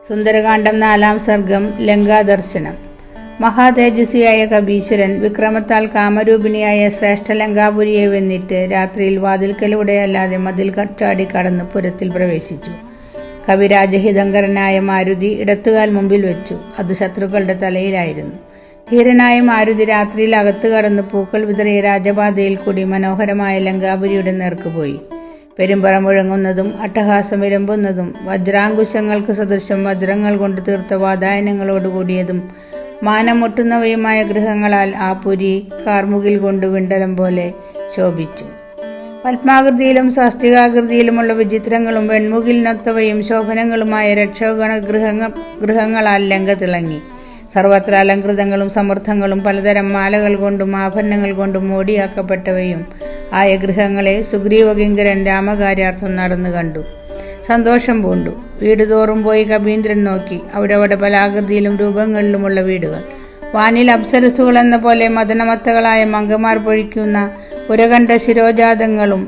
സുന്ദരകാന്ഡം 4-ാം സർഗം ലങ്കാദർശനം. മഹാതേജസ്വിയായ കപീശ്വരൻ വിക്രമത്താൽ കാമരൂപിണിയായ ശ്രേഷ്ഠ ലങ്കാപുരിയെ വെന്നിട്ട് രാത്രിയിൽ വാതിൽക്കലൂടെയല്ലാതെ മതിൽ ചാടി കടന്ന് പുരത്തിൽ പ്രവേശിച്ചു. കവിരാജഹിതങ്കരനായ മാരുതി ഇടത്തുകാൽ മുമ്പിൽ വെച്ചു. അത് ശത്രുക്കളുടെ തലയിലായിരുന്നു. ധീരനായ മാരുതി രാത്രിയിൽ അകത്ത് കടന്ന് പൂക്കൾ വിതറിയ രാജപാതയിൽ കൂടി മനോഹരമായ ലങ്കാപുരിയുടെ നേർക്കുപോയി. പെരുമ്പറ മുഴങ്ങുന്നതും അട്ടഹാസം വിരമ്പുന്നതും വജ്രാങ്കുശങ്ങൾക്ക് സദൃശം വജ്രങ്ങൾ കൊണ്ട് തീർത്ത വാതായനങ്ങളോടുകൂടിയതും മാനം മുട്ടുന്നവയുമായ ഗൃഹങ്ങളാൽ ആ പുരി കാർമുകിൽ കൊണ്ട് വിണ്ടലം പോലെ ശോഭിച്ചു. പത്മാകൃതിയിലും സ്വസ്തികാകൃതിയിലുമുള്ള വിചിത്രങ്ങളും വെൺമുകിലിനൊത്തവയും ശോഭനങ്ങളുമായ രക്ഷോഗണ ഗൃഹങ്ങളാൽ ലങ്ക തിളങ്ങി. സർവത്ര അലങ്കൃതങ്ങളും സമൃദ്ധങ്ങളും പലതരം മാലകൾ കൊണ്ടും ആഭരണങ്ങൾ കൊണ്ടും മോടിയാക്കപ്പെട്ടവയും ആയ ഗൃഹങ്ങളെ സുഗ്രീവകിങ്കരൻ രാമകാര്യാർത്ഥം നടന്നു കണ്ടു. സന്തോഷം പൂണ്ടു. വീട് തോറും പോയി കപീന്ദ്രൻ നോക്കി. അവിടെ പല ആകൃതിയിലും രൂപങ്ങളിലുമുള്ള വീടുകൾ. വാനിൽ അപ്സരസുകൾ എന്ന പോലെ മദനമത്തകളായ മങ്കമാർ പൊഴിക്കുന്ന പുരകണ്ഠ ശിരോജാതങ്ങളും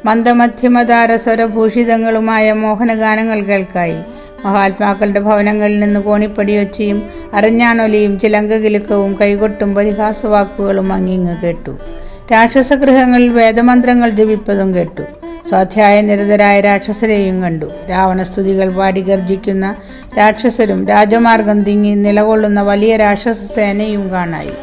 മന്ദമധ്യമതാര സ്വരഭൂഷിതങ്ങളുമായ മോഹനഗാനങ്ങൾ കേൾക്കായി. മഹാത്മാക്കളുടെ ഭവനങ്ങളിൽ നിന്ന് കോണിപ്പടിയൊച്ചയും അരഞ്ഞാണൊലിയും ചിലങ്കകിലുക്കവും കൈകൊട്ടും പരിഹാസവാക്കുകളും അങ്ങിങ്ങ് കേട്ടു. രാക്ഷസഗൃഹങ്ങളിൽ വേദമന്ത്രങ്ങൾ ജപിപ്പതും കേട്ടു. സ്വാധ്യായ നിരതരായ രാക്ഷസരെയും കണ്ടു. രാവണസ്തുതികൾ പാടി ഗർജിക്കുന്ന രാക്ഷസരും രാജമാർഗം തിങ്ങി നിലകൊള്ളുന്ന വലിയ രാക്ഷസ സേനയും കാണായി.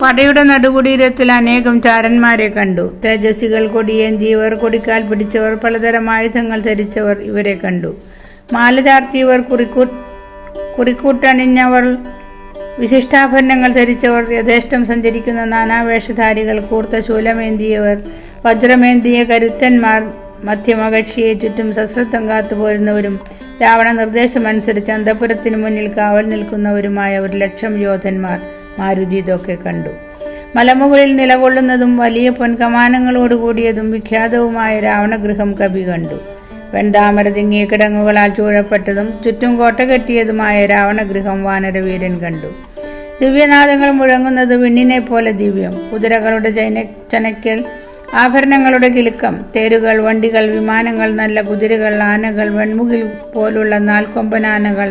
പടയുടെ നടുകുടീരത്തിൽ അനേകം ചാരന്മാരെ കണ്ടു. തേജസ്വികൾ കൊടിയേന്തിയവർ, കൊടിക്കാൽ പിടിച്ചവർ, പലതരം ആയുധങ്ങൾ ധരിച്ചവർ ഇവരെ കണ്ടു. മാല ചാർത്തിയവർ, കുറിക്കൂട്ടണിഞ്ഞവർ, വിശിഷ്ടാഭരണങ്ങൾ ധരിച്ചവർ, യഥേഷ്ടം സഞ്ചരിക്കുന്ന നാനാവേഷധാരികൾ, കൂർത്ത ശൂലമേന്തിയവർ, വജ്രമേന്തിയ കരുത്തന്മാർ, മധ്യമകക്ഷിയെ ചുറ്റും സശ്രദ്ധം കാത്തുപോരുന്നവരും രാവണ നിർദ്ദേശമനുസരിച്ച് അന്തഃപുരത്തിനു മുന്നിൽ കാവൽ നിൽക്കുന്നവരുമായ 1,00,000 യോധന്മാർ മാരുതി ഇതൊക്കെ കണ്ടു. മലമുകളിൽ നിലകൊള്ളുന്നതും വലിയ പൊൻകമാനങ്ങളോടുകൂടിയതും വിഖ്യാതവുമായ രാവണഗൃഹം കവി കണ്ടു. വെൺതാമര തിങ്ങിയ കിടങ്ങുകളാൽ ചൂഴപ്പെട്ടതും ചുറ്റും കോട്ട കെട്ടിയതുമായ രാവണഗൃഹം വാനരവീരൻ കണ്ടു. ദിവ്യനാദങ്ങൾ മുഴങ്ങുന്നത് വിണ്ണിനെ പോലെ ദിവ്യം. കുതിരകളുടെ ചനയ്ക്കൽ, ആഭരണങ്ങളുടെ കിലുക്കം, തേരുകൾ, വണ്ടികൾ, വിമാനങ്ങൾ, നല്ല കുതിരകൾ, ആനകൾ, വെൺമുകിൽ പോലുള്ള 4 കൊമ്പനാനകൾ,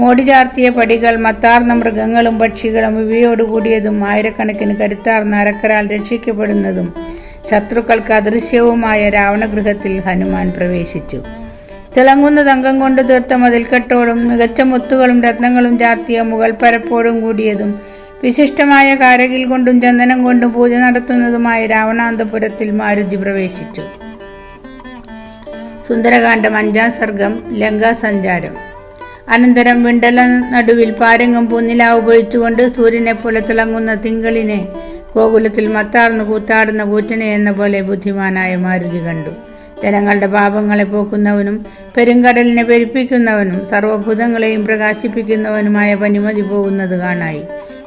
മോടി ചാർത്തിയ പടികൾ, മത്താർന്ന മൃഗങ്ങളും പക്ഷികളും ഇവയോടുകൂടിയതും ആയിരക്കണക്കിന് കരുത്താർന്ന അരക്കരാൽ രക്ഷിക്കപ്പെടുന്നതും ശത്രുക്കൾക്ക് അദൃശ്യവുമായ രാവണഗൃഹത്തിൽ ഹനുമാൻ പ്രവേശിച്ചു. തിളങ്ങുന്ന തങ്കം കൊണ്ട് തീർത്ത മതിൽക്കെട്ടോടും മികച്ച മുത്തുകളും രത്നങ്ങളും ചാർത്തിയ മുകൾ പരപ്പോടും കൂടിയതും വിശിഷ്ടമായ കാരകിൽ കൊണ്ടും ചന്ദനം കൊണ്ടും പൂജ നടത്തുന്നതുമായ രാവണാന്തപുരത്തിൽ മാരുതി പ്രവേശിച്ചു. സുന്ദരകാന്ഡം 5-ാം സർഗം ലങ്കാസഞ്ചാരം. അനന്തരം വിണ്ടല നടുവിൽ പാരങ്ങും പൂന്നിലാവ് ഉപയോഗിച്ചുകൊണ്ട് സൂര്യനെ പോലെ തിളങ്ങുന്ന തിങ്കളിനെ, ഗോകുലത്തിൽ മത്താർന്നു കൂത്താടുന്ന കൂറ്റനെ എന്ന പോലെ ബുദ്ധിമാനായ മാരുതി കണ്ടു. ജനങ്ങളുടെ പാപങ്ങളെ പോക്കുന്നവനും പെരുങ്കടലിനെ പെരുപ്പിക്കുന്നവനും സർവഭൂതങ്ങളെയും പ്രകാശിപ്പിക്കുന്നവനുമായ പനിമതി പോകുന്നത് കാണായി.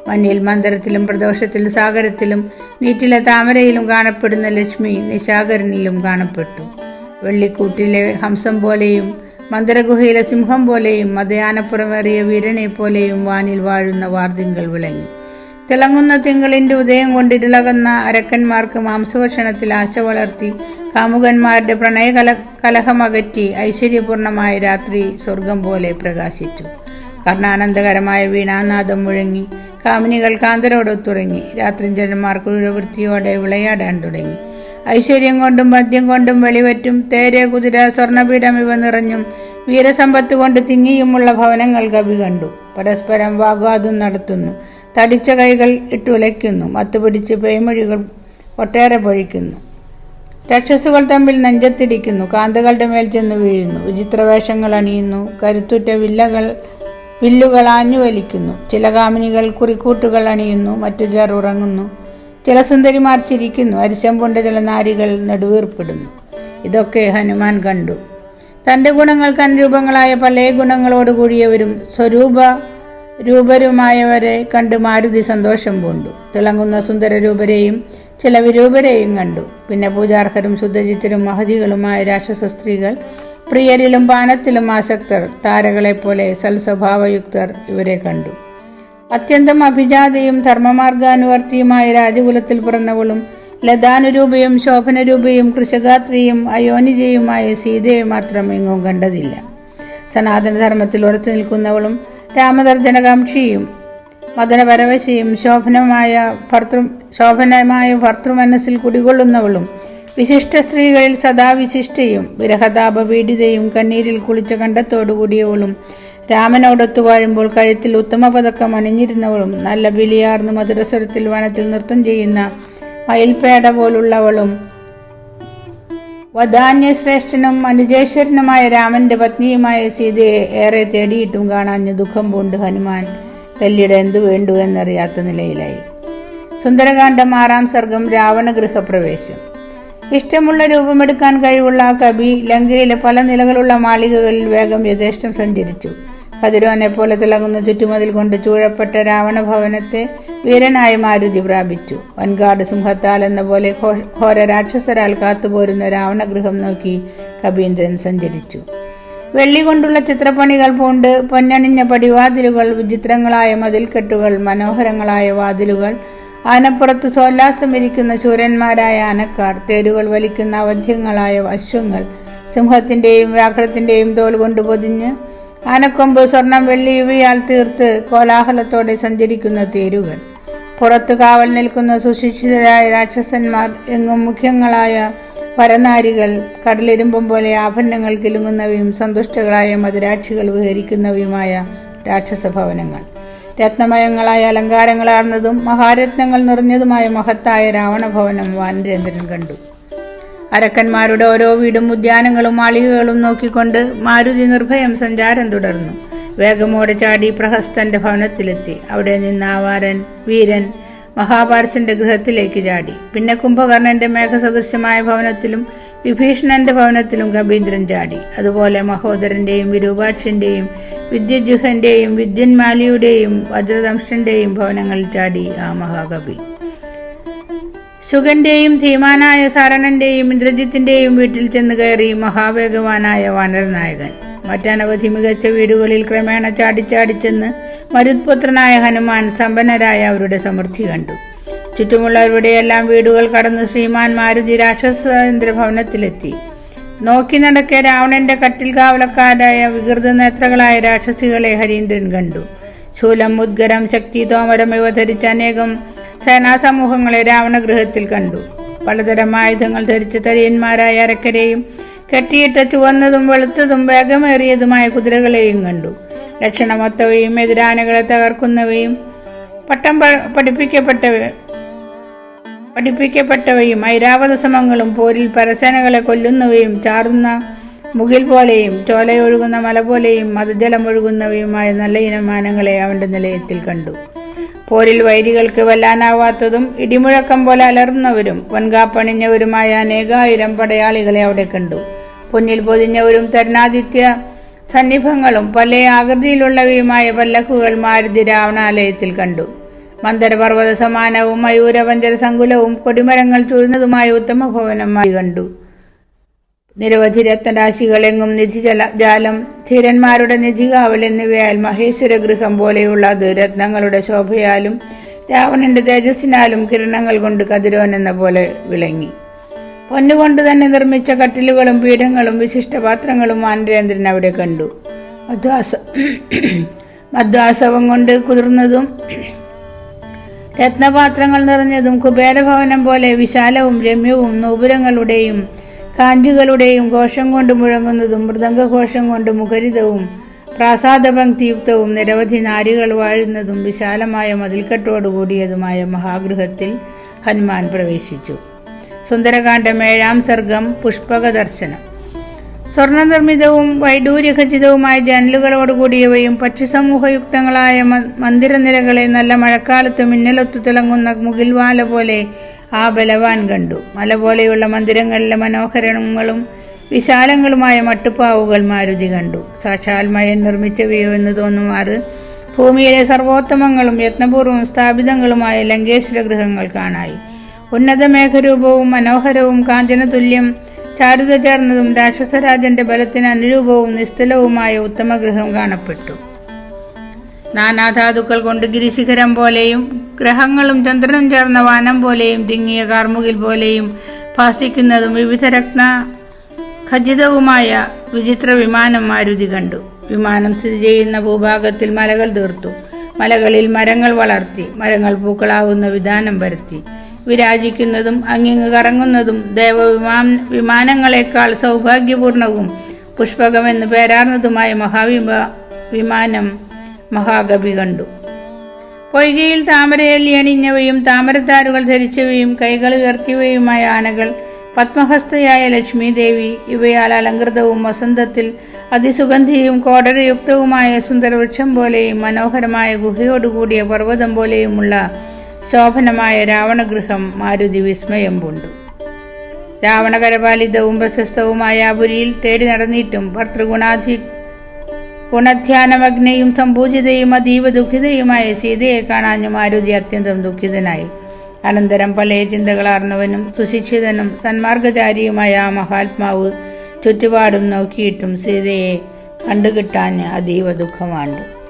മഞ്ഞിൽ മന്ദരത്തിലും പ്രദോഷത്തിലും സാഗരത്തിലും നീറ്റിലെ താമരയിലും കാണപ്പെടുന്ന ലക്ഷ്മി നിശാകരനിലും കാണപ്പെട്ടു. വെള്ളിക്കൂട്ടിലെ ഹംസം പോലെയും മന്ദരഗുഹയിലെ സിംഹം പോലെയും മതയാനപ്പുറമേറിയ വീരനെ പോലെയും വാനിൽ വാഴുന്ന വാർതിങ്കൾ വിളങ്ങി. തിളങ്ങുന്ന തിങ്കളിന്റെ ഉദയം കൊണ്ടിരുളകുന്ന അരക്കന്മാർക്ക് മാംസഭക്ഷണത്തിൽ ആശ വളർത്തി കാമുകന്മാരുടെ പ്രണയ കലഹമകറ്റി ഐശ്വര്യപൂർണമായ രാത്രി സ്വർഗം പോലെ പ്രകാശിച്ചു. കർണാനന്ദകരമായ വീണാനാദം മുഴങ്ങി. കാമിനികൾ കാന്തരോടൊത്തുറങ്ങി. രാത്രിഞ്ജനന്മാർ കുഴവൃത്തിയോടെ വിളയാടാൻ തുടങ്ങി. ഐശ്വര്യം കൊണ്ടും മദ്യം കൊണ്ടും വെളിവറ്റും തേര്, കുതിര, സ്വർണപീഠം ഇവ നിറഞ്ഞും വീരസമ്പത്ത് കൊണ്ട് തിങ്ങിയുമുള്ള ഭവനങ്ങൾ കവി കണ്ടു. പരസ്പരം വാഗ്വാദം നടത്തുന്നു. തടിച്ച കൈകൾ ഇട്ടുലയ്ക്കുന്നു. മത്തുപിടിച്ച് പേയ്മൊഴികൾ ഒട്ടേറെ പൊഴിക്കുന്നു. രാക്ഷസുകൾ തമ്മിൽ നെഞ്ചത്തിടിക്കുന്നു. കാന്തകളുടെ മേൽ ചെന്ന് വീഴുന്നു. വിചിത്രവേഷങ്ങൾ അണിയുന്നു. കരുത്തുറ്റ വില്ലുകൾ ആഞ്ഞു വലിക്കുന്നു. ചില കാമിനികൾ കുറിക്കൂട്ടുകൾ അണിയുന്നു. മറ്റു ചിലർ ഉറങ്ങുന്നു. ചില സുന്ദരിമാർ ചിരിക്കുന്നു. അരിശം കൊണ്ട് ചില നാരികൾ നെടുവീർപ്പിടുന്നു. ഇതൊക്കെ ഹനുമാൻ കണ്ടു. തന്റെ ഗുണങ്ങൾക്ക് അനുരൂപങ്ങളായ പല ഗുണങ്ങളോടുകൂടിയവരും രൂപരുമായവരെ കണ്ട് മാരുതി സന്തോഷം പൂണ്ടു. തിളങ്ങുന്ന സുന്ദരരൂപരെയും ചില വിരൂപരെയും കണ്ടു. പിന്നെ പൂജാർഹരും ശുദ്ധചിത്തരും മഹതികളുമായ രാക്ഷസ സ്ത്രീകൾ, പ്രിയരിലും പാനത്തിലും ആസക്തർ, താരകളെപ്പോലെ സൽസ്വഭാവയുക്തർ ഇവരെ കണ്ടു. അത്യന്തം അഭിജാതയും ധർമ്മമാർഗാനുവർത്തിയുമായ രാജകുലത്തിൽ പിറന്നവളും ലതാനുരൂപയും ശോഭനരൂപയും കൃശഗാത്രിയും അയോനിജയുമായ സീതയെ മാത്രം എങ്ങും കണ്ടതില്ല. സനാതനധർമ്മത്തിൽ ഉറച്ചു നിൽക്കുന്നവളും രാമദർജനകാംക്ഷിയും മദനപരവശിയും ശോഭനമായ ഭർത്തൃമനസ്സിൽ കുടികൊള്ളുന്നവളും വിശിഷ്ട സ്ത്രീകളിൽ സദാ വിശിഷ്ടയും വിരഹതാപ പീഡിതയും കണ്ണീരിൽ കുളിച്ച കണ്ടത്തോടുകൂടിയവളും രാമനോടൊത്തു വാഴുമ്പോൾ കഴുത്തിൽ ഉത്തമ പതക്കം അണിഞ്ഞിരുന്നവളും നല്ല ബലിയാർന്ന് മധുരസ്വരത്തിൽ വനത്തിൽ നൃത്തം ചെയ്യുന്ന മയിൽപേട പോലുള്ളവളും വധാന്യശ്രേഷ്ഠനും അനുജേശ്വരനുമായ രാമന്റെ പത്നിയുമായ സീതയെ ഏറെ തേടിയിട്ടും കാണാഞ്ഞ് ദുഃഖം പൂണ്ട് ഹനുമാൻ തല്ലിയുടെ എന്തു വേണ്ടു എന്നറിയാത്ത നിലയിലായി. സുന്ദരകാന്ഡം 6-ാം സർഗം. രാവണ ഗൃഹപ്രവേശം. ഇഷ്ടമുള്ള രൂപമെടുക്കാൻ കഴിവുള്ള ആ കവി ലങ്കയിലെ പല നിലകളുള്ള മാളികകളിൽ വേഗം യഥേഷ്ടം സഞ്ചരിച്ചു. കതിരോനെ പോലെ തിളങ്ങുന്ന ചുറ്റുമതിൽ കൊണ്ട് ചൂഴപ്പെട്ട രാവണ ഭവനത്തെ വീരനായ മാരുതി പ്രാപിച്ചു. വൻകാട് സിംഹത്താൽ എന്ന പോലെ ഘോര രാക്ഷസരാൽ കാത്തുപോരുന്ന രാവണഗൃഹം നോക്കി കവീന്ദ്രൻ സഞ്ചരിച്ചു. വെള്ളി കൊണ്ടുള്ള ചിത്രപ്പണികൾ പൂണ്ട് പൊന്നണിഞ്ഞ പടിവാതിലുകൾ, വിചിത്രങ്ങളായ മതിൽക്കെട്ടുകൾ, മനോഹരങ്ങളായ വാതിലുകൾ, ആനപ്പുറത്ത് സോല്ലാസമിരിക്കുന്ന ശൂരന്മാരായ ആനക്കാർ, തേരുകൾ വലിക്കുന്ന അവധ്യങ്ങളായ അശ്വങ്ങൾ, സിംഹത്തിന്റെയും വ്യാഘ്രത്തിന്റെയും തോൽ കൊണ്ട് പൊതിഞ്ഞ് ആനക്കൊമ്പ്, സ്വർണം, വെള്ളി ഇവയാൽ തീർത്ത് കോലാഹലത്തോടെ സഞ്ചരിക്കുന്ന തേരുകൾ, പുറത്ത് കാവൽ നിൽക്കുന്ന സുശിക്ഷിതരായ രാക്ഷസന്മാർ, എങ്ങും മുഖ്യങ്ങളായ പരനാരികൾ, കടലിരുമ്പം പോലെ ആഭരണങ്ങൾ കിലുങ്ങുന്നവയും സന്തുഷ്ടകളായ മധുരാക്ഷികൾ വിഹരിക്കുന്നവയുമായ രാക്ഷസഭവനങ്ങൾ, രത്നമയങ്ങളായ അലങ്കാരങ്ങളാർന്നതും മഹാരത്നങ്ങൾ നിറഞ്ഞതുമായ മഹത്തായ രാവണഭവനം വാനരേന്ദ്രൻ കണ്ടു. അരക്കന്മാരുടെ ഓരോ വീടും ഉദ്യാനങ്ങളും മാളികകളും നോക്കിക്കൊണ്ട് മാരുതി നിർഭയം സഞ്ചാരം തുടർന്നു. വേഗമോടെ ചാടി പ്രഹസ്തന്റെ ഭവനത്തിലെത്തി. അവിടെ നിന്ന് ആവാരൻ വീരൻ മഹാപാർശ്വന്റെ ഗൃഹത്തിലേക്ക് ചാടി. പിന്നെ കുംഭകർണന്റെ മേഘസദൃശ്യമായ ഭവനത്തിലും വിഭീഷണന്റെ ഭവനത്തിലും കവീന്ദ്രൻ ചാടി. അതുപോലെ മഹോദരന്റെയും വിരൂപാക്ഷന്റെയും വിദ്യജുഹന്റെയും വിദ്യന്മാലിയുടെയും വജ്രദംഷ്ടന്റെയും ഭവനങ്ങളിൽ ചാടി ആ മഹാകവി. ശുഗന്റെയും ധീമാനായ സാരണന്റെയും ഇന്ദ്രജിത്തിന്റെയും വീട്ടിൽ ചെന്ന് കയറി മഹാവേഗവാനായ വാനരനായകൻ. മറ്റനവധി മികച്ച വീടുകളിൽ ക്രമേണ ചാടിച്ചാടിച്ചെന്ന് മരുത്പുത്രനായ ഹനുമാൻ സമ്പന്നരായ അവരുടെ സമൃദ്ധി കണ്ടു. ചുറ്റുമുള്ളവരുടെയെല്ലാം വീടുകൾ കടന്ന് ശ്രീമാൻ മാരുതി രാക്ഷസേന്ദ്ര ഭവനത്തിലെത്തി. നോക്കി നടക്കെ രാവണന്റെ കട്ടിൽ കാവലക്കാരായ വികൃത നേത്രകളായ രാക്ഷസികളെ ഹരീന്ദ്രൻ കണ്ടു. ശൂലം, മുദ്ഗരം, ശക്തി, തോമരം ഇവ ധരിച്ച അനേകം സേനാസമൂഹങ്ങളെ രാവണഗൃഹത്തിൽ കണ്ടു. പലതരം ആയുധങ്ങൾ ധരിച്ച തരിയന്മാരായ അരക്കരെയും കെട്ടിയിട്ട ചുവന്നതും വെളുത്തതും വേഗമേറിയതുമായ കുതിരകളെയും കണ്ടു. ലക്ഷണമൊത്തവയും എതിരാനകളെ തകർക്കുന്നവയും പട്ടം പഠിപ്പിക്കപ്പെട്ടവയും ഐരാവതസമങ്ങളും പോരിൽ പരസേനകളെ കൊല്ലുന്നവയും ചാറുന്ന മുകിൽ പോലെയും ചോലയൊഴുകുന്ന മല പോലെയും മതജലമൊഴുകുന്നവയുമായ നല്ല ഇനമാനങ്ങളെ അവന്റെ നിലയത്തിൽ കണ്ടു. പോരിൽ വൈരികൾക്ക് വെല്ലാനാവാത്തതും ഇടിമുഴക്കം പോലെ അലർന്നവരും പൊൻകാപ്പണിഞ്ഞവരുമായ അനേകായിരം പടയാളികളെ അവിടെ കണ്ടു. പൊന്നിൽ പൊതിഞ്ഞവരും തരുണാദിത്യ സന്നിഭങ്ങളും പല ആകൃതിയിലുള്ളവയുമായ പല്ലക്കുകൾ മാരുതി രാവണാലയത്തിൽ കണ്ടു. മന്ദരപർവ്വത സമാനവും മയൂരപഞ്ചര സങ്കുലവും കൊടിമരങ്ങൾ ചൂഴ്ന്നതുമായ ഉത്തമ ഭവനമായി കണ്ടു. നിരവധി രത്നരാശികളെങ്ങും നിധിജാലം, ധീരന്മാരുടെ നിധികാവൽ എന്നിവയാൽ മഹേശ്വര ഗൃഹം പോലെയുള്ള അത് രത്നങ്ങളുടെ ശോഭയാലും രാവണന്റെ തേജസ്സിനാലും കിരണങ്ങൾ കൊണ്ട് കതിരോൻ എന്ന പോലെ വിളങ്ങി. പൊന്നുകൊണ്ട് തന്നെ നിർമ്മിച്ച കട്ടിലുകളും പീഠങ്ങളും വിശിഷ്ടപാത്രങ്ങളും വാനരേന്ദ്രൻ അവിടെ കണ്ടു. മധ്വാസവം കൊണ്ട് കുതിർന്നതും രത്നപാത്രങ്ങൾ നിറഞ്ഞതും കുബേരഭവനം പോലെ വിശാലവും രമ്യവും നൂപുരങ്ങളുടെയും കാഞ്ചുകളുടെയും ഘോഷം കൊണ്ട് മുഴങ്ങുന്നതും മൃദംഗഘോഷം കൊണ്ട് മുഖരിതവും പ്രാസാദപംക്തിയുക്തവും നിരവധി നാരികൾ വാഴുന്നതും വിശാലമായ മതിൽക്കെട്ടോടുകൂടിയതുമായ മഹാഗൃഹത്തിൽ ഹനുമാൻ പ്രവേശിച്ചു. സുന്ദരകാന്ഡം 7-ാം സർഗം. പുഷ്പക ദർശനം. സ്വർണനിർമ്മിതവും വൈഡൂര്യഖചിതവുമായ ജനലുകളോടുകൂടിയവയും പക്ഷിസമൂഹയുക്തങ്ങളായ മന്ദിരനിരകളെ നല്ല മഴക്കാലത്ത് മിന്നലൊത്തു തിളങ്ങുന്ന മുകിൽവാല പോലെ ആ ബലവാൻ കണ്ടു. മല പോലെയുള്ള മന്ദിരങ്ങളിലെ മനോഹരങ്ങളും വിശാലങ്ങളുമായ മട്ടുപ്പാവുകൾ മാരുതി കണ്ടു. സാക്ഷാൽ മയൻ നിർമ്മിച്ചവയോ എന്ന് തോന്നുമാറ് ഭൂമിയിലെ സർവോത്തമങ്ങളും യത്നപൂർവ്വം സ്ഥാപിതങ്ങളുമായ ലങ്കേശ്വര ഗൃഹങ്ങൾ കാണായി. ഉന്നത മേഘരൂപവും മനോഹരവും കാഞ്ചനതുല്യം ചാരുത ചേർന്നതും രാക്ഷസരാജന്റെ ബലത്തിന് അനുരൂപവും നിസ്തുലവുമായ ഉത്തമഗൃഹം കാണപ്പെട്ടു. നാനാധാതുക്കൾ കൊണ്ട് ഗിരിശിഖരം പോലെയും ഗ്രഹങ്ങളും ചന്ദ്രനും ചേർന്ന വാനം പോലെയും തിങ്ങിയ കാർമുകിൽ പോലെയും ഭാസിക്കുന്നതും വിവിധ രത്ന ഖചിതവുമായ വിചിത്ര വിമാനം മാരുതി കണ്ടു. വിമാനം സ്ഥിതി ചെയ്യുന്ന ഭൂഭാഗത്തിൽ മലകൾ തീർത്തു. മലകളിൽ മരങ്ങൾ വളർത്തി. മരങ്ങൾ പൂക്കളാകുന്ന വിധാനം വരുത്തി. വിരാജിക്കുന്നതും അങ്ങിങ്ങ് കറങ്ങുന്നതും വിമാനങ്ങളെക്കാൾ സൗഭാഗ്യപൂർണവും പുഷ്പകമെന്ന് പേരാർന്നതുമായ വിമാനം മഹാകവി കണ്ടു. പൊയ്കയിൽ താമരയല്ലി അണിഞ്ഞവയും താമരത്താരുകൾ ധരിച്ചവയും കൈകൾ ഉയർത്തിയവയുമായ ആനകൾ, പത്മഹസ്തയായ ലക്ഷ്മി ദേവി, ഇവയാൽ അലങ്കൃതവും വസന്തത്തിൽ അതിസുഗന്ധിയും കോടരയുക്തവുമായ സുന്ദരവൃക്ഷം പോലെയും മനോഹരമായ ഗുഹയോടുകൂടിയ പർവ്വതം പോലെയുമുള്ള ശോഭനമായ രാവണഗൃഹം മാരുതി വിസ്മയം പൂണ്ടു. രാവണകരപാലിതവും പ്രശസ്തവുമായ ആ പുരിയിൽ തേടി നടന്നിട്ടും ഗുണധ്യാനമഗ്നയും സംപൂജിതയും അതീവ ദുഃഖിതയുമായ സീതയെ കാണാഞ്ഞു മാരുതി അത്യന്തം ദുഃഖിതനായി. അനന്തരം പല ചിന്തകളാർന്നവനും സുശിക്ഷിതനും സന്മാർഗചാരിയുമായ ആ മഹാത്മാവ് ചുറ്റുപാടും നോക്കിയിട്ടും സീതയെ കണ്ടുകിട്ടാൻ അതീവ ദുഃഖമാണ്ടു.